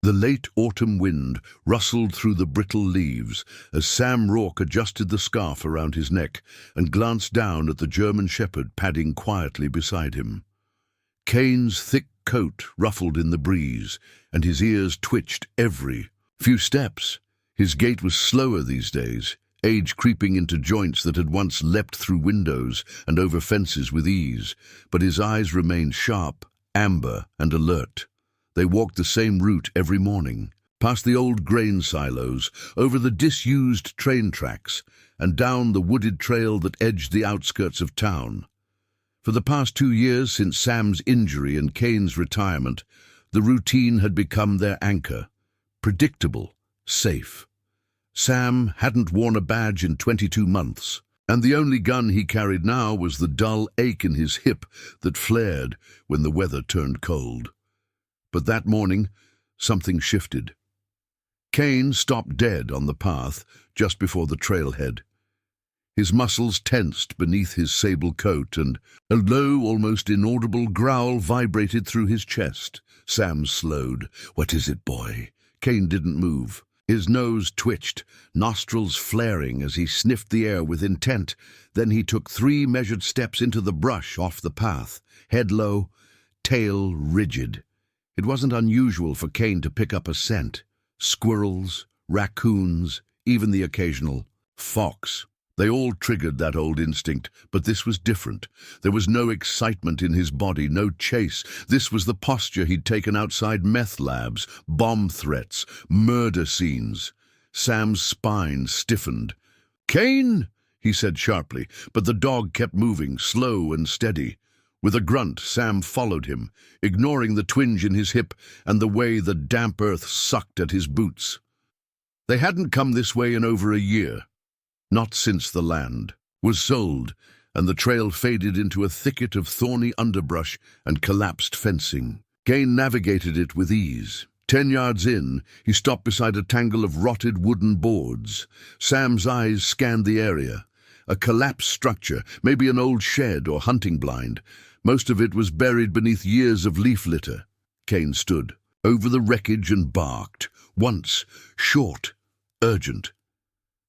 The late autumn wind rustled through the brittle leaves as Sam Rourke adjusted the scarf around his neck and glanced down at the German shepherd padding quietly beside him. Cain's thick coat ruffled in the breeze, and his ears twitched every few steps. His gait was slower these days, age creeping into joints that had once leapt through windows and over fences with ease, but his eyes remained sharp, amber, and alert. They walked the same route every morning, past the old grain silos, over the disused train tracks, and down the wooded trail that edged the outskirts of town. For the past 2 years since Sam's injury and Cain's retirement, the routine had become their anchor. Predictable, safe. Sam hadn't worn a badge in 22 months, and the only gun he carried now was the dull ache in his hip that flared when the weather turned cold. But that morning, something shifted. Cain stopped dead on the path just before the trailhead. His muscles tensed beneath his sable coat, and a low, almost inaudible growl vibrated through his chest. Sam slowed. "What is it, boy?" Cain didn't move. His nose twitched, nostrils flaring as he sniffed the air with intent. Then he took 3 measured steps into the brush off the path, head low, tail rigid. It wasn't unusual for Cain to pick up a scent. Squirrels, raccoons, even the occasional fox. They all triggered that old instinct, but this was different. There was no excitement in his body, no chase. This was the posture he'd taken outside meth labs, bomb threats, murder scenes. Sam's spine stiffened. "Cain!" he said sharply, but the dog kept moving, slow and steady. With a grunt, Sam followed him, ignoring the twinge in his hip and the way the damp earth sucked at his boots. They hadn't come this way in over a year. Not since the land was sold, and the trail faded into a thicket of thorny underbrush and collapsed fencing. Cain navigated it with ease. 10 yards in, he stopped beside a tangle of rotted wooden boards. Sam's eyes scanned the area. A collapsed structure, maybe an old shed or hunting blind. Most of it was buried beneath years of leaf litter. Cain stood over the wreckage and barked. Once, short, urgent.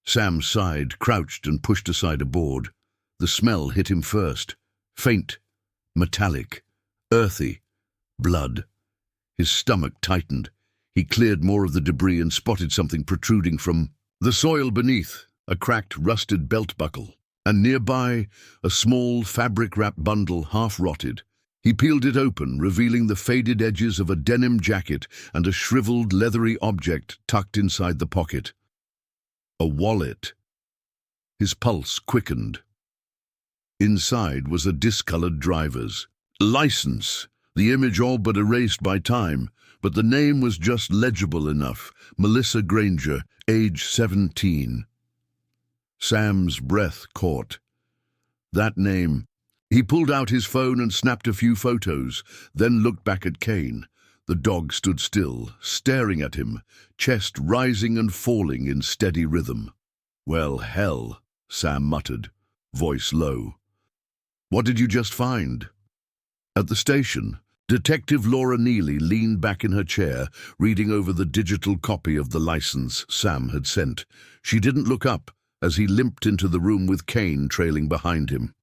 Sam sighed, crouched, and pushed aside a board. The smell hit him first. Faint, metallic, earthy, blood. His stomach tightened. He cleared more of the debris and spotted something protruding from the soil beneath, a cracked, rusted belt buckle, and nearby, a small, fabric-wrapped bundle, half-rotted. He peeled it open, revealing the faded edges of a denim jacket and a shriveled, leathery object tucked inside the pocket. A wallet. His pulse quickened. Inside was a discolored driver's license, the image all but erased by time, but the name was just legible enough. Melissa Granger, age 17. Sam's breath caught. That name. He pulled out his phone and snapped a few photos, then looked back at Cain. The dog stood still, staring at him, chest rising and falling in steady rhythm. "Well, hell," Sam muttered, voice low. "What did you just find?" At the station, Detective Laura Neely leaned back in her chair, reading over the digital copy of the license Sam had sent. She didn't look up as he limped into the room with Cain trailing behind him.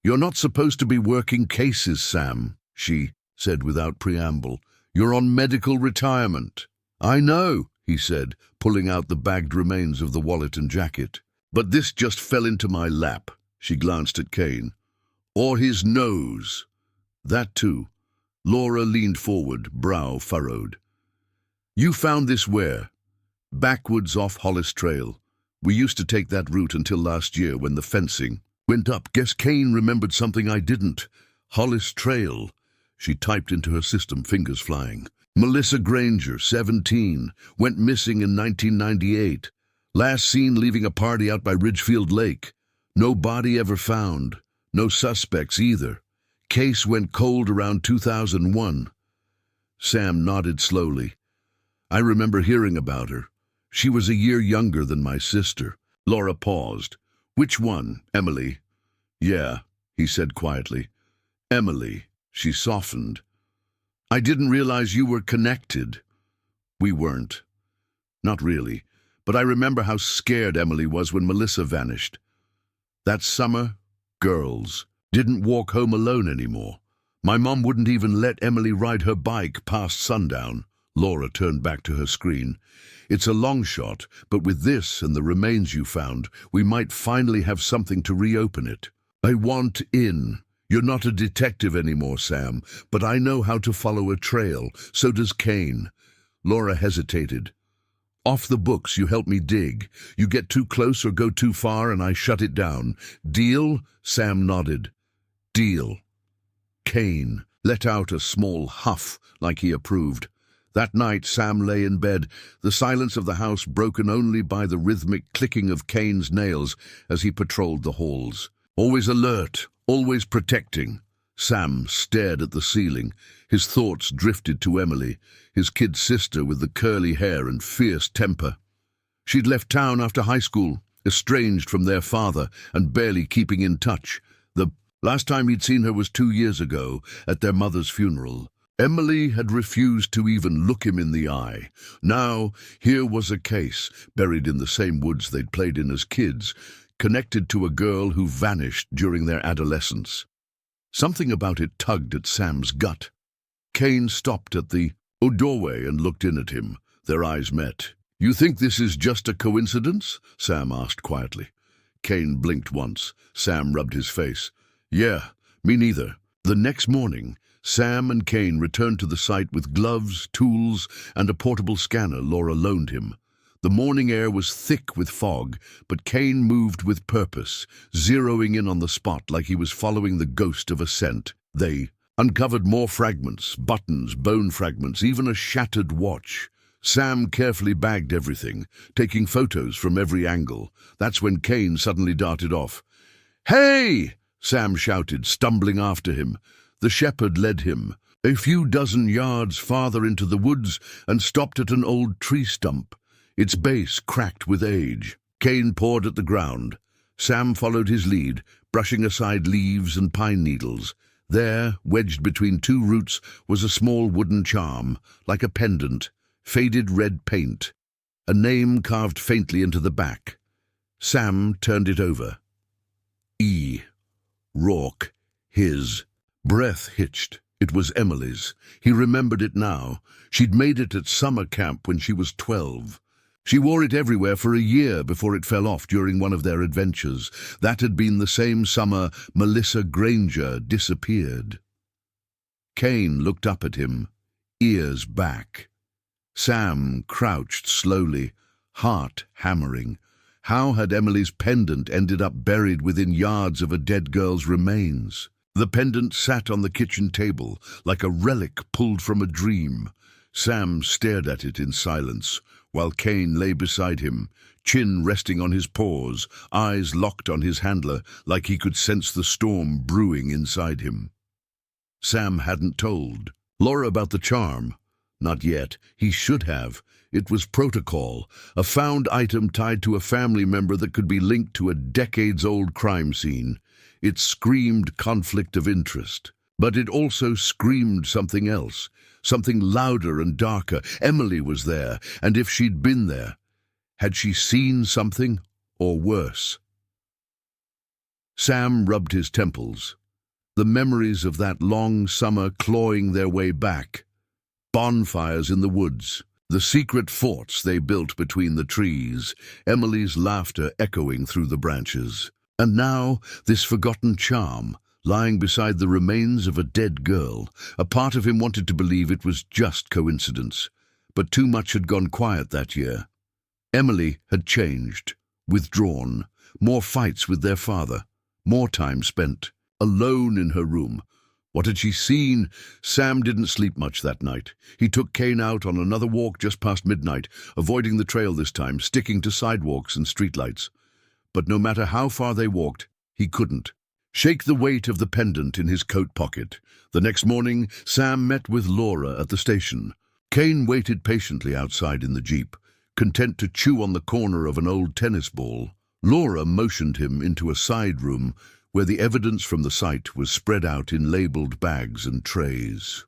"You're not supposed to be working cases, Sam," she said without preamble. "You're on medical retirement." "I know," he said, pulling out the bagged remains of the wallet and jacket. "But this just fell into my lap," she glanced at Cain. "Or his nose." "That too." Laura leaned forward, brow furrowed. "You found this where?" "Backwoods off Hollis Trail. We used to take that route until last year when the fencing went up. Guess Cain remembered something I didn't. Hollis Trail." She typed into her system, fingers flying. "Melissa Granger, 17, went missing in 1998. Last seen leaving a party out by Ridgefield Lake. No body ever found. No suspects either. Case went cold around 2001. Sam nodded slowly. "I remember hearing about her. She was a year younger than my sister." Laura paused. "Which one, Emily?" "Yeah," he said quietly. "Emily." She softened. "I didn't realize you were connected." We weren't. Not really. But I remember how scared Emily was when Melissa vanished. That summer, girls didn't walk home alone anymore. My mom wouldn't even let Emily ride her bike past sundown. Laura turned back to her screen. It's a long shot, but with this and the remains you found, we might finally have something to reopen it. I want in. You're not a detective anymore, Sam, but I know how to follow a trail. So does Kane. Laura hesitated. Off the books, you help me dig. You get too close or go too far and I shut it down. Deal? Sam nodded. Deal. Kane let out a small huff like he approved. That night, Sam lay in bed, the silence of the house broken only by the rhythmic clicking of Kane's nails as he patrolled the halls. Always alert, always protecting. Sam stared at the ceiling. His thoughts drifted to Emily, his kid sister with the curly hair and fierce temper. She'd left town after high school, estranged from their father and barely keeping in touch. The last time he'd seen her was 2 years ago at their mother's funeral. Emily had refused to even look him in the eye. Now, here was a case, buried in the same woods they'd played in as kids, connected to a girl who vanished during their adolescence. Something about it tugged at Sam's gut. Kane stopped at the doorway and looked in at him. Their eyes met. "You think this is just a coincidence?" Sam asked quietly. Kane blinked once. Sam rubbed his face. "Yeah, me neither." The next morning, Sam and Kane returned to the site with gloves, tools, and a portable scanner Laura loaned him. The morning air was thick with fog, but Kane moved with purpose, zeroing in on the spot like he was following the ghost of a scent. They uncovered more fragments, buttons, bone fragments, even a shattered watch. Sam carefully bagged everything, taking photos from every angle. That's when Kane suddenly darted off. "Hey!" Sam shouted, stumbling after him. The shepherd led him a few dozen yards farther into the woods and stopped at an old tree stump, its base cracked with age. Kane pawed at the ground. Sam followed his lead, brushing aside leaves and pine needles. There, wedged between 2 roots, was a small wooden charm, like a pendant, faded red paint, a name carved faintly into the back. Sam turned it over. E. Rourke. His. Breath hitched. It was Emily's. He remembered it now. She'd made it at summer camp when she was 12. She wore it everywhere for a year before it fell off during one of their adventures. That had been the same summer Melissa Granger disappeared. Kane looked up at him, ears back. Sam crouched slowly, heart hammering. How had Emily's pendant ended up buried within yards of a dead girl's remains? The pendant sat on the kitchen table, like a relic pulled from a dream. Sam stared at it in silence, while Kane lay beside him, chin resting on his paws, eyes locked on his handler, like he could sense the storm brewing inside him. Sam hadn't told Laura about the charm. Not yet. He should have. It was protocol, a found item tied to a family member that could be linked to a decades-old crime scene. It screamed conflict of interest, but it also screamed something else, something louder and darker. Emily was there, and if she'd been there, had she seen something, or worse? Sam rubbed his temples, the memories of that long summer clawing their way back. Bonfires in the woods, the secret forts they built between the trees, Emily's laughter echoing through the branches. And now, this forgotten charm, lying beside the remains of a dead girl. A part of him wanted to believe it was just coincidence, but too much had gone quiet that year. Emily had changed, withdrawn, more fights with their father, more time spent alone in her room. What had she seen? Sam didn't sleep much that night. He took Kane out on another walk just past midnight, avoiding the trail this time, sticking to sidewalks and streetlights. But no matter how far they walked, he couldn't shake the weight of the pendant in his coat pocket. The next morning, Sam met with Laura at the station. Kane waited patiently outside in the Jeep, content to chew on the corner of an old tennis ball. Laura motioned him into a side room where the evidence from the site was spread out in labeled bags and trays.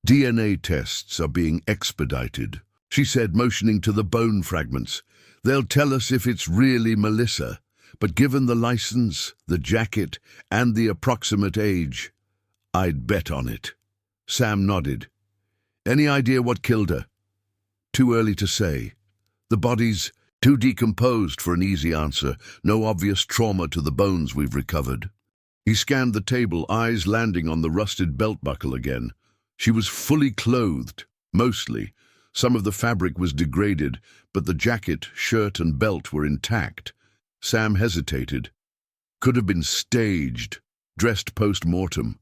DNA tests are being expedited, she said, motioning to the bone fragments. "They'll tell us if it's really Melissa, but given the license, the jacket, and the approximate age, I'd bet on it." Sam nodded. "Any idea what killed her?" "Too early to say. The body's too decomposed for an easy answer. No obvious trauma to the bones we've recovered." He scanned the table, eyes landing on the rusted belt buckle again. She was fully clothed, mostly. Some of the fabric was degraded, but the jacket, shirt, and belt were intact. Sam hesitated. Could have been staged, dressed post-mortem.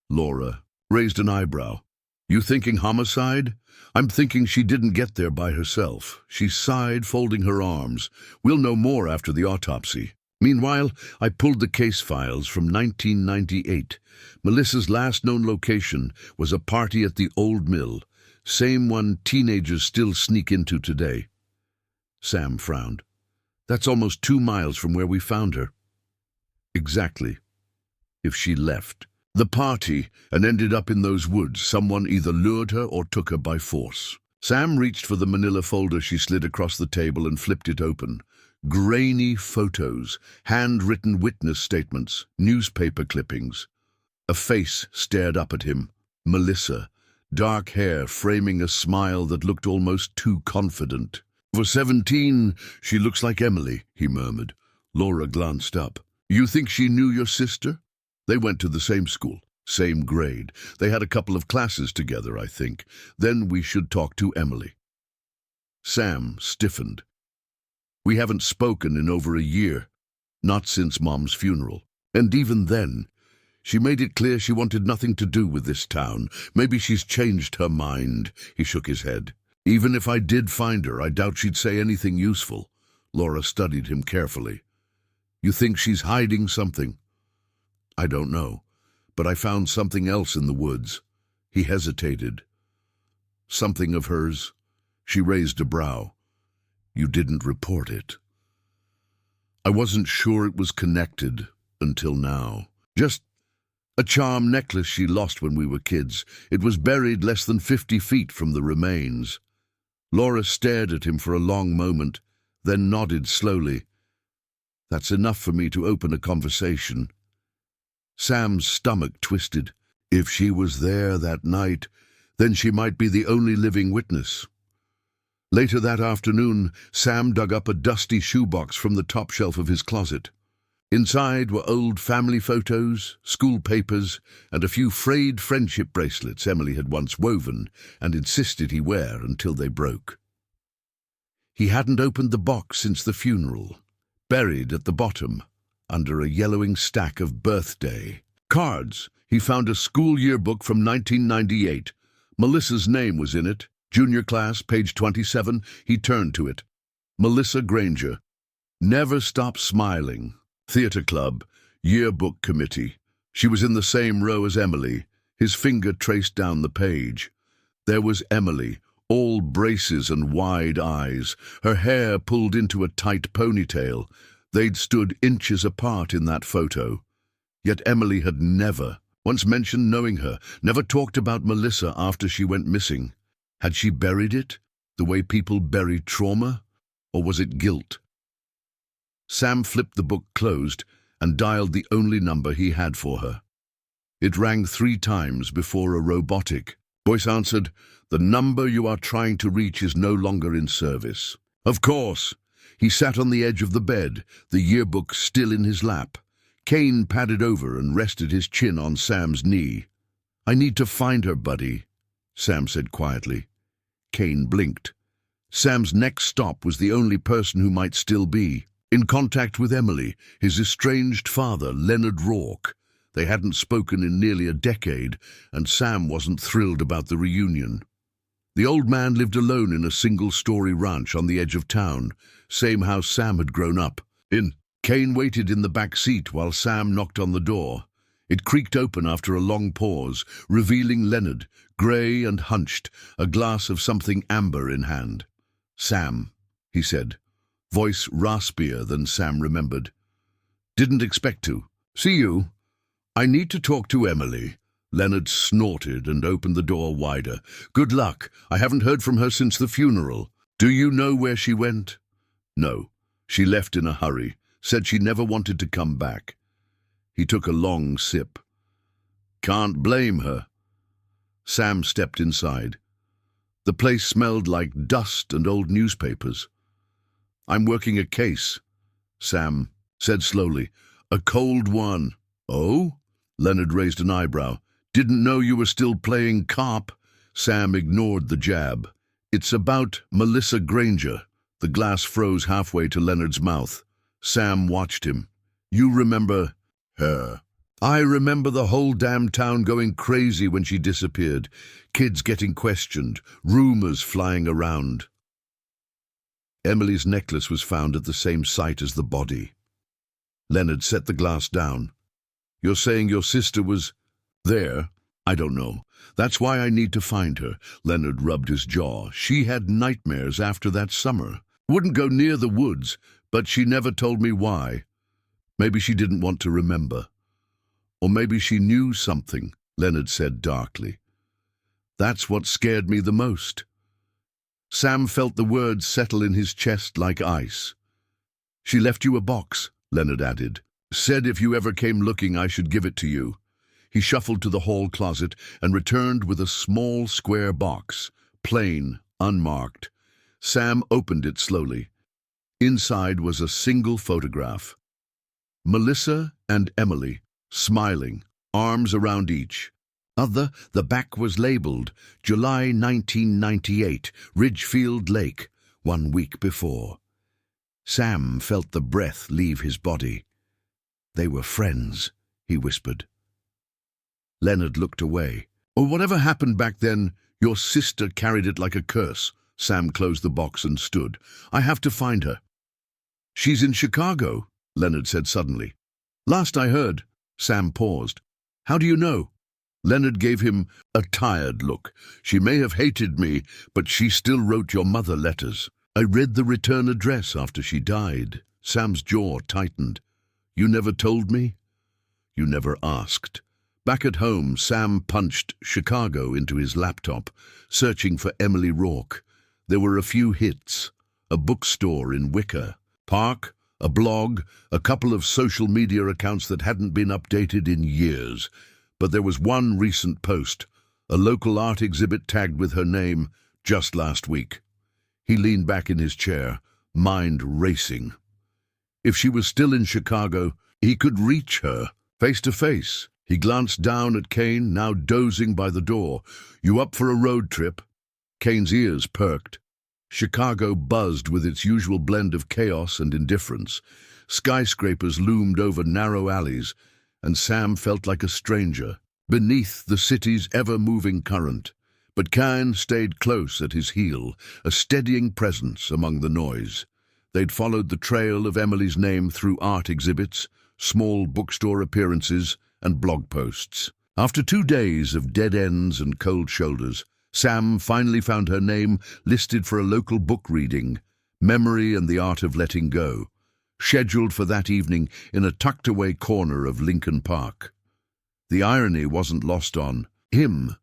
Laura raised an eyebrow. "You thinking homicide?" "I'm thinking she didn't get there by herself." She sighed, folding her arms. "We'll know more after the autopsy." Meanwhile, I pulled the case files from 1998. Melissa's last known location was a party at the old mill, same one teenagers still sneak into today. Sam frowned. "That's almost 2 miles from where we found her." "Exactly. If she left the party and ended up in those woods, someone either lured her or took her by force." Sam reached for the manila folder she slid across the table and flipped it open. Grainy photos, handwritten witness statements, newspaper clippings. A face stared up at him. Melissa, dark hair framing a smile that looked almost too confident. "For 17, she looks like Emily," he murmured. Laura glanced up. "You think she knew your sister?" "They went to the same school, same grade. They had a couple of classes together, I think. Then we should talk to Emily." Sam stiffened. "We haven't spoken in over a year, not since Mom's funeral. And even then, she made it clear she wanted nothing to do with this town. Maybe she's changed her mind." He shook his head. "Even if I did find her, I doubt she'd say anything useful." Laura studied him carefully. "You think she's hiding something?" "I don't know, but I found something else in the woods." He hesitated. "Something of hers?" She raised a brow. "You didn't report it." "I wasn't sure it was connected until now. Just a charm necklace she lost when we were kids. It was buried less than 50 feet from the remains." Laura stared at him for a long moment, then nodded slowly. "That's enough for me to open a conversation." Sam's stomach twisted. If she was there that night, then she might be the only living witness. Later that afternoon, Sam dug up a dusty shoebox from the top shelf of his closet. Inside were old family photos, school papers, and a few frayed friendship bracelets Emily had once woven and insisted he wear until they broke. He hadn't opened the box since the funeral. Buried at the bottom, under a yellowing stack of birthday cards, he found a school yearbook from 1998. Melissa's name was in it. Junior class, page 27. He turned to it. Melissa Granger. Never Stop Smiling. Theater club. Yearbook committee. She was in the same row as Emily. His finger traced down the page. There was Emily, all braces and wide eyes, her hair pulled into a tight ponytail. They'd stood inches apart in that photo. Yet Emily had never once mentioned knowing her, never talked about Melissa after she went missing. Had she buried it, the way people bury trauma? Or was it guilt? Sam flipped the book closed and dialed the only number he had for her. It rang 3 times before a robotic voice answered. "The number you are trying to reach is no longer in service." Of course. He sat on the edge of the bed, the yearbook still in his lap. Kane padded over and rested his chin on Sam's knee. "I need to find her, buddy," Sam said quietly. Kane blinked. Sam's next stop was the only person who might still be in contact with Emily, his estranged father, Leonard Rourke. They hadn't spoken in nearly a decade, and Sam wasn't thrilled about the reunion. The old man lived alone in a single-story ranch on the edge of town, same house Sam had grown up in. Kane waited in the back seat while Sam knocked on the door. It creaked open after a long pause, revealing Leonard, grey and hunched, a glass of something amber in hand. "Sam," he said, voice raspier than Sam remembered. "Didn't expect to. See you. I need to talk to Emily." Leonard snorted and opened the door wider. Good luck. I haven't heard from her since the funeral. Do you know where she went? No. She left in a hurry. Said she never wanted to come back. He took a long sip. Can't blame her. Sam stepped inside. The place smelled like dust and old newspapers. I'm working a case, Sam said slowly. A cold one. Oh? Leonard raised an eyebrow. Didn't know you were still playing cop. Sam ignored the jab. It's about Melissa Granger. The glass froze halfway to Leonard's mouth. Sam watched him. You remember her? I remember the whole damn town going crazy when she disappeared. Kids getting questioned, rumors flying around. Emily's necklace was found at the same site as the body. Leonard set the glass down. You're saying your sister was there? I don't know. That's why I need to find her. Leonard rubbed his jaw. She had nightmares after that summer. Wouldn't go near the woods, but she never told me why. Maybe she didn't want to remember. Or maybe she knew something, Leonard said darkly. That's what scared me the most. Sam felt the words settle in his chest like ice. She left you a box, Leonard added. Said if you ever came looking, I should give it to you. He shuffled to the hall closet and returned with a small square box, plain, unmarked. Sam opened it slowly. Inside was a single photograph. Melissa and Emily, smiling, arms around each. The back was labeled July 1998, Ridgefield Lake, 1 week before. Sam felt the breath leave his body. They were friends, he whispered. Leonard looked away. Or whatever happened back then, your sister carried it like a curse. Sam closed the box and stood. I have to find her. She's in Chicago, Leonard said suddenly. Last I heard. Sam paused. How do you know? Leonard gave him a tired look. She may have hated me, but she still wrote your mother letters. I read the return address after she died. Sam's jaw tightened. You never told me? You never asked. Back at home, Sam punched Chicago into his laptop, searching for Emily Rourke. There were a few hits. A bookstore in Wicker, Park, a blog, a couple of social media accounts that hadn't been updated in years. But there was one recent post, a local art exhibit tagged with her name, just last week. He leaned back in his chair, mind racing. If she was still in Chicago, he could reach her, face to face. He glanced down at Kane, now dozing by the door. You up for a road trip? Kane's ears perked. Chicago buzzed with its usual blend of chaos and indifference. Skyscrapers loomed over narrow alleys, and Sam felt like a stranger, beneath the city's ever-moving current. But Kane stayed close at his heel, a steadying presence among the noise. They'd followed the trail of Emily's name through art exhibits, small bookstore appearances, and blog posts. After 2 days of dead ends and cold shoulders, Sam finally found her name listed for a local book reading, Memory and the Art of Letting Go, scheduled for that evening in a tucked-away corner of Lincoln Park. The irony wasn't lost on him.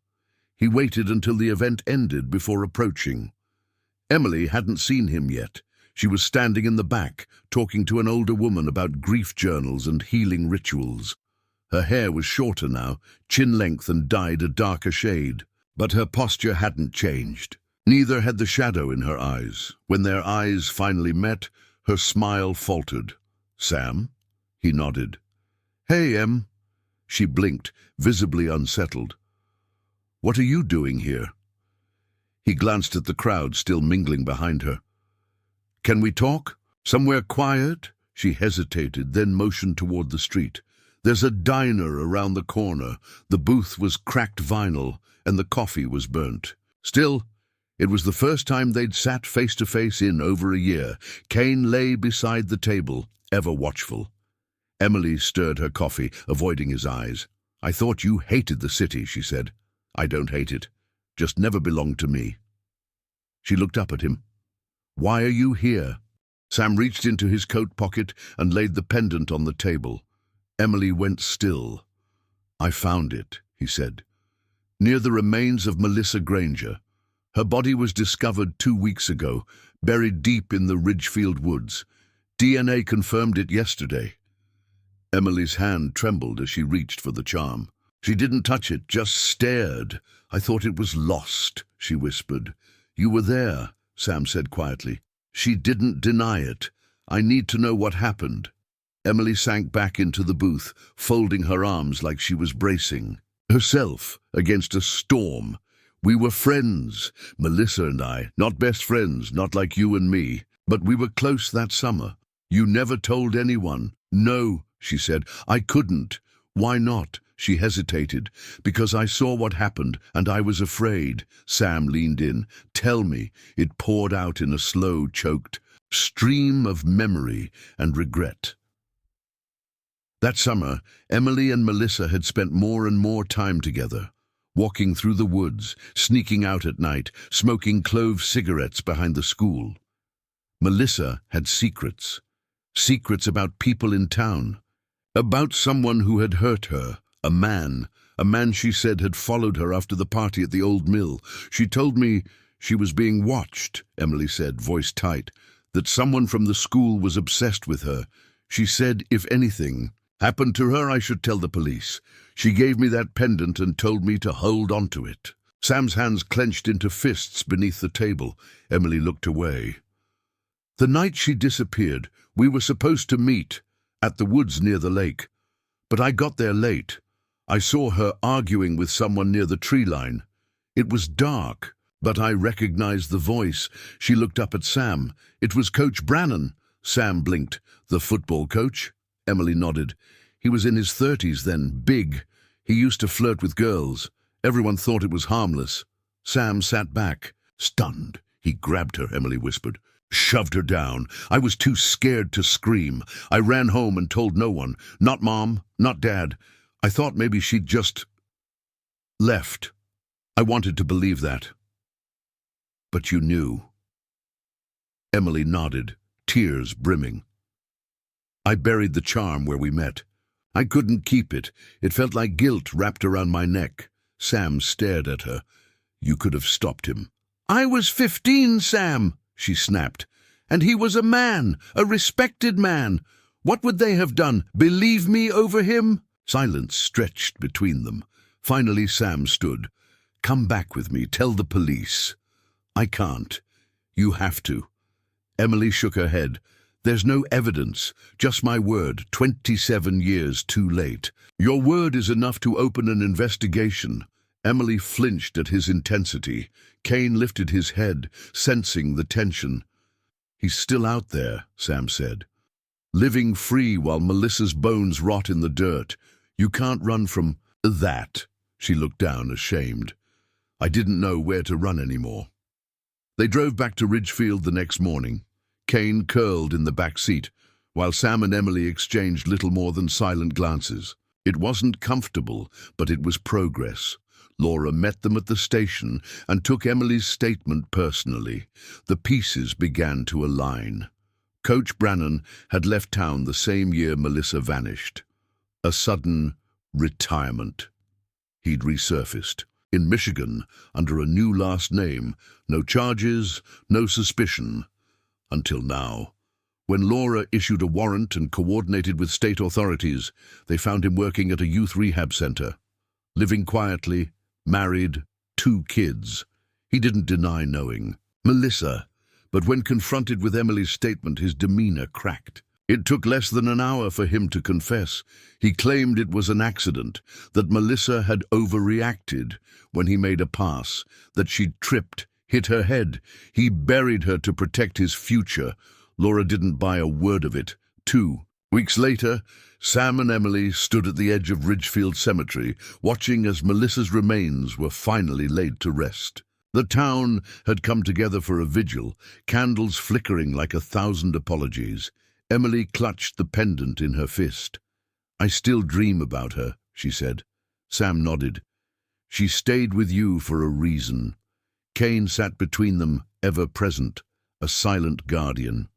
He waited until the event ended before approaching. Emily hadn't seen him yet. She was standing in the back, talking to an older woman about grief journals and healing rituals. Her hair was shorter now, chin-length and dyed a darker shade. But her posture hadn't changed. Neither had the shadow in her eyes. When their eyes finally met, her smile faltered. Sam? He nodded. Hey, Em. She blinked, visibly unsettled. What are you doing here? He glanced at the crowd still mingling behind her. Can we talk? Somewhere quiet? She hesitated, then motioned toward the street. There's a diner around the corner. The booth was cracked vinyl, and the coffee was burnt. Still, it was the first time they'd sat face to face in over a year. Kane lay beside the table, ever watchful. Emily stirred her coffee, avoiding his eyes. I thought you hated the city, she said. I don't hate it. Just never belonged to me. She looked up at him. Why are you here? Sam reached into his coat pocket and laid the pendant on the table. Emily went still. I found it, he said. near the remains of Melissa Granger. Her body was discovered 2 weeks ago, buried deep in the Ridgefield woods. DNA confirmed it yesterday. Emily's hand trembled as she reached for the charm. She didn't touch it, just stared. "I thought it was lost," she whispered. "You were there," Sam said quietly. She didn't deny it. "I need to know what happened." Emily sank back into the booth, folding her arms like she was bracing herself against a storm. "We were friends, Melissa and I, not best friends, not like you and me, but we were close that summer. You never told anyone." "No," she said, "I couldn't." "Why not?" She hesitated. "Because I saw what happened, and I was afraid." Sam leaned in. "Tell me." It poured out in a slow, choked stream of memory and regret. That summer, Emily and Melissa had spent more and more time together, walking through the woods, sneaking out at night, smoking clove cigarettes behind the school. Melissa had secrets. Secrets about people in town. About someone who had hurt her. A man she said had followed her after the party at the old mill. "She told me she was being watched," Emily said, voice tight, "that someone from the school was obsessed with her. She said if anything happened to her, I should tell the police. She gave me that pendant and told me to hold on to it." Sam's hands clenched into fists beneath the table. Emily looked away. "The night she disappeared, we were supposed to meet at the woods near the lake. But I got there late. I saw her arguing with someone near the tree line. It was dark, but I recognized the voice." She looked up at Sam. "It was Coach Brannan." Sam blinked. "The football coach?" Emily nodded. "He was in his 30s then, big. He used to flirt with girls. Everyone thought it was harmless." Sam sat back, stunned. "He grabbed her," Emily whispered. "Shoved her down. I was too scared to scream. I ran home and told no one. Not Mom, not Dad. I thought maybe she'd just left. I wanted to believe that." "But you knew." Emily nodded, tears brimming. "I buried the charm where we met. I couldn't keep it. It felt like guilt wrapped around my neck." Sam stared at her. "You could have stopped him." "I was 15, Sam," she snapped. "And he was a man, a respected man. What would they have done? Believe me over him?" Silence stretched between them. Finally Sam stood. "Come back with me. Tell the police." "I can't." "You have to." Emily shook her head. "There's no evidence, just my word, 27 years too late." "Your word is enough to open an investigation." Emily flinched at his intensity. Kane lifted his head, sensing the tension. "He's still out there," Sam said, "living free while Melissa's bones rot in the dirt. You can't run from that." She looked down, ashamed. "I didn't know where to run anymore." They drove back to Ridgefield the next morning. Kane curled in the back seat, while Sam and Emily exchanged little more than silent glances. It wasn't comfortable, but it was progress. Laura met them at the station and took Emily's statement personally. The pieces began to align. Coach Brannan had left town the same year Melissa vanished. A sudden retirement. He'd resurfaced. In Michigan, under a new last name. No charges, no suspicion. Until now. When Laura issued a warrant and coordinated with state authorities, they found him working at a youth rehab center. Living quietly, married, 2 kids. He didn't deny knowing Melissa, but when confronted with Emily's statement, his demeanor cracked. It took less than an hour for him to confess. He claimed it was an accident, that Melissa had overreacted when he made a pass, that she'd tripped, hit her head. He buried her to protect his future. Laura didn't buy a word of it. 2 weeks later, Sam and Emily stood at the edge of Ridgefield Cemetery, watching as Melissa's remains were finally laid to rest. The town had come together for a vigil, candles flickering like 1,000 apologies. Emily clutched the pendant in her fist. "I still dream about her," she said. Sam nodded. "She stayed with you for a reason." Kane sat between them, ever present, a silent guardian.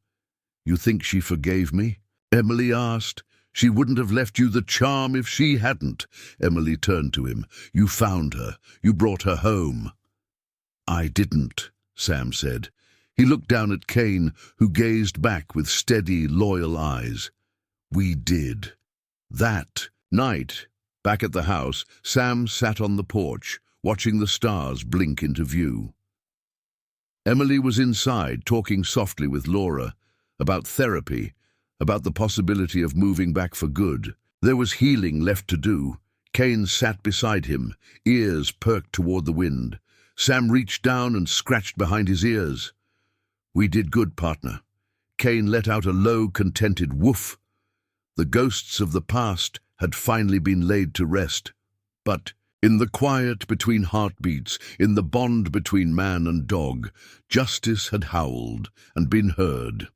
"You think she forgave me?" Emily asked. She wouldn't have left you the charm if she hadn't. Emily turned to him. You found her. You brought her home. I didn't, Sam said. He looked down at Cain, who gazed back with steady, loyal eyes. We did. That night, back at the house, Sam sat on the porch, watching the stars blink into view. Emily was inside, talking softly with Laura, about therapy, about the possibility of moving back for good. There was healing left to do. Cain sat beside him, ears perked toward the wind. Sam reached down and scratched behind his ears. We did good, partner. Cain let out a low, contented woof. The ghosts of the past had finally been laid to rest. But in the quiet between heartbeats, in the bond between man and dog, justice had howled and been heard.